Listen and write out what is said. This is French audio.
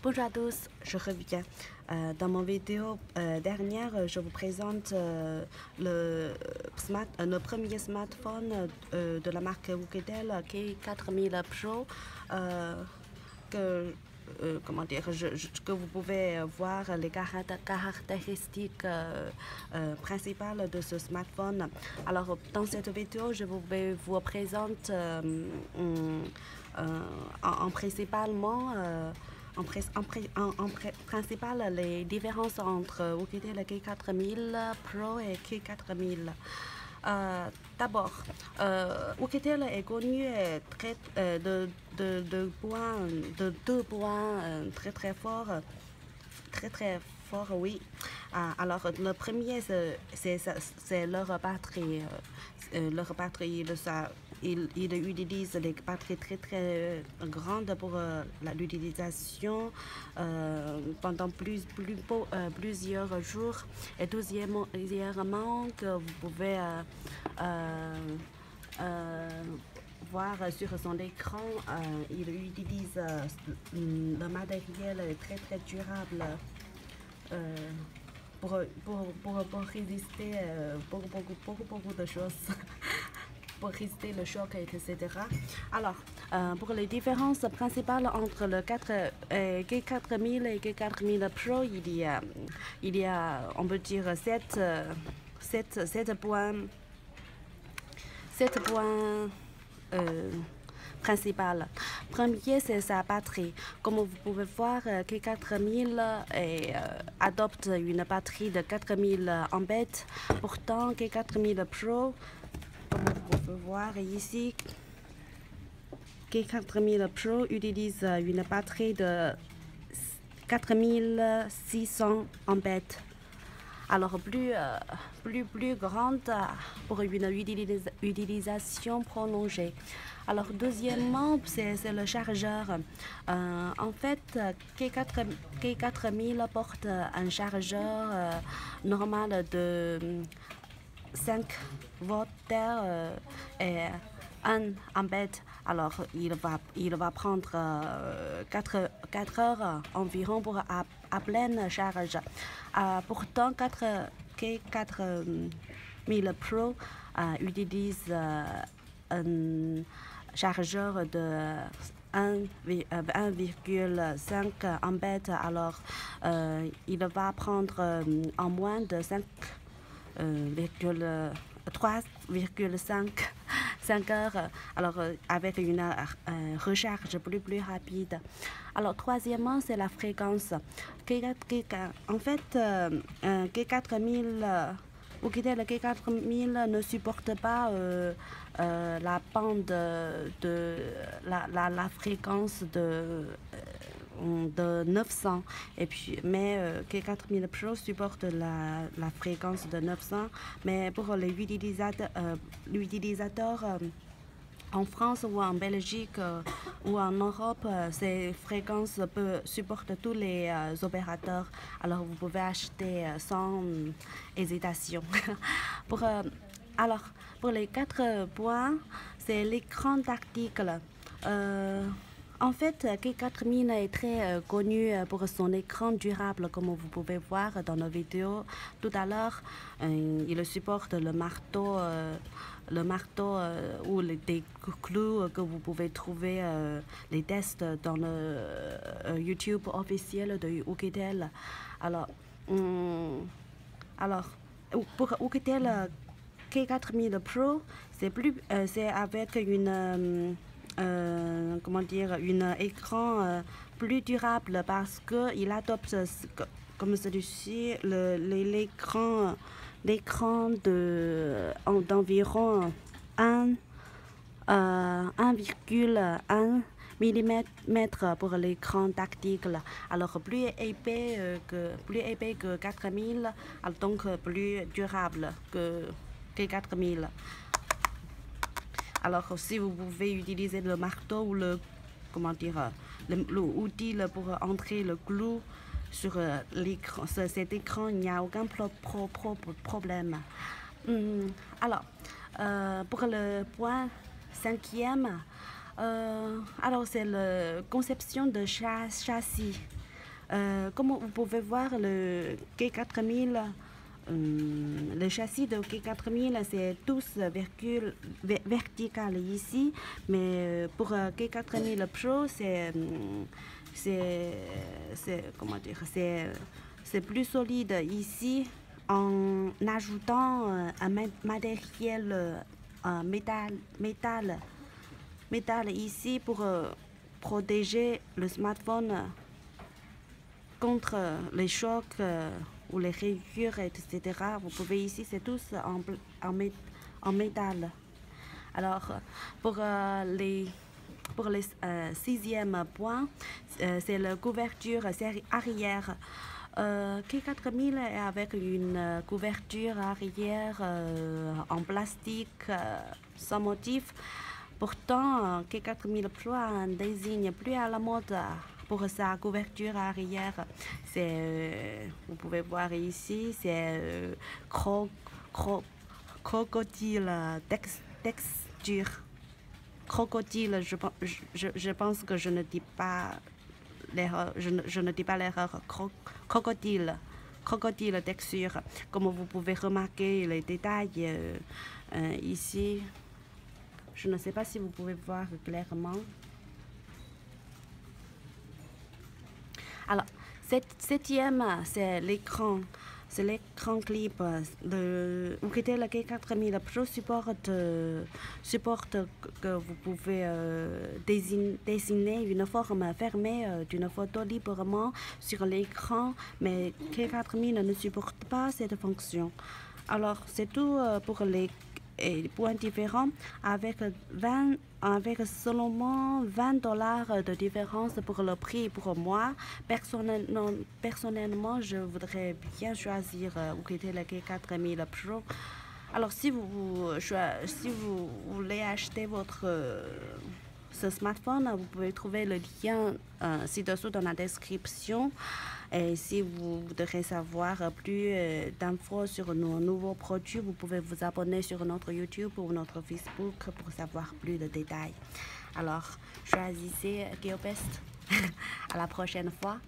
Bonjour à tous, je reviens. Dans mon vidéo dernière, je vous présente le premier smartphone de la marque Oukitel K4000 Pro que, que vous pouvez voir les caractéristiques principales de ce smartphone. Alors, dans cette vidéo, je vais vous présenter principal les différences entre Oukitel K4000 Pro et K4000. D'abord, Oukitel est connu de deux points très forts, oui. Alors, le premier, c'est leur batterie. Leur batterie, ils utilisent des batteries très grandes pour l'utilisation pendant plusieurs jours. Et deuxièmement, que vous pouvez voir sur son écran, il utilise le matériel très durable pour résister beaucoup de choses. Pour résister le choc, etc. Alors, pour les différences principales entre le K4000 et K4000 Pro, il y a, on peut dire, 7 points principal. Premier, c'est sa batterie. Comme vous pouvez voir, K4000 adopte une batterie de 4000 ampères. Pourtant, K4000 Pro, comme vous pouvez voir ici, K4000 Pro utilise une batterie de 4600 ampères. Alors plus grande pour une utilisation prolongée. Alors deuxièmement, c'est le chargeur. En fait, K4000 porte un chargeur normal de 5 volts et 1 ampère. Alors il va prendre 4 heures environ pour à pleine charge. Pourtant, K4000 Pro utilise un chargeur de 1,5 ampères. Alors il va prendre en moins de 3,5 heures, alors avec une recharge plus rapide. Alors troisièmement, c'est la fréquence. En fait, K4000 Oukitel K4000 ne supporte pas la bande de la fréquence de 900, et puis mais K4000 Pro supporte la fréquence de 900, mais pour les utilisateurs en France ou en Belgique ou en Europe, ces fréquences supportent tous les opérateurs. Alors vous pouvez acheter sans hésitation. Pour les 4 points, c'est l'écran tactile. En fait, K4000 est très connu pour son écran durable, comme vous pouvez voir dans nos vidéos tout à l'heure. Il supporte le marteau ou des clous que vous pouvez trouver les tests dans le YouTube officiel de Oukitel. Alors, pour Oukitel K4000 Pro, c'est avec une une écran plus durable parce qu'il adopte comme celui-ci l'écran d'environ 1,1 mm pour l'écran tactile. Alors plus épais que 4000, donc plus durable que 4000. Alors, si vous pouvez utiliser le marteau ou l'outil pour entrer le clou sur l'écran, cet écran, il n'y a aucun problème. Alors, pour le point cinquième, alors c'est la conception de châssis. Comme vous pouvez voir, le G4000, le châssis de G4000, c'est tous vertical ici, mais pour G4000 Pro, comment dire, c'est plus solide ici en ajoutant un matériel métal ici pour protéger le smartphone contre les chocs ou les rayures, etc. Vous pouvez ici, c'est tous en métal. Alors, pour les sixième point, c'est la couverture arrière. G4000 est avec une couverture arrière en plastique sans motif. Pourtant, G4000 Pro a un design plus à la mode pour sa couverture arrière. Vous pouvez voir ici, c'est crocodile texture. Crocodile, je pense que je ne dis pas l'erreur, je ne dis pas l'erreur. Crocodile texture. Comme vous pouvez remarquer les détails ici. Je ne sais pas si vous pouvez voir clairement. Alors, septième, c'est l'écran. C'est l'écran clip. Le G4000 Pro supporte que vous pouvez dessiner une forme fermée d'une photo librement sur l'écran, mais G4000 ne supporte pas cette fonction. Alors, c'est tout pour les points différents avec seulement $20 de différence pour le prix. Pour moi, personnellement, je voudrais bien choisir le G4000 Pro. Alors, si vous voulez acheter ce smartphone, vous pouvez trouver le lien ci-dessous dans la description. Et si vous voudrez savoir plus d'infos sur nos nouveaux produits, vous pouvez vous abonner sur notre YouTube ou notre Facebook pour savoir plus de détails. Alors, choisissez GeoBest. À la prochaine fois.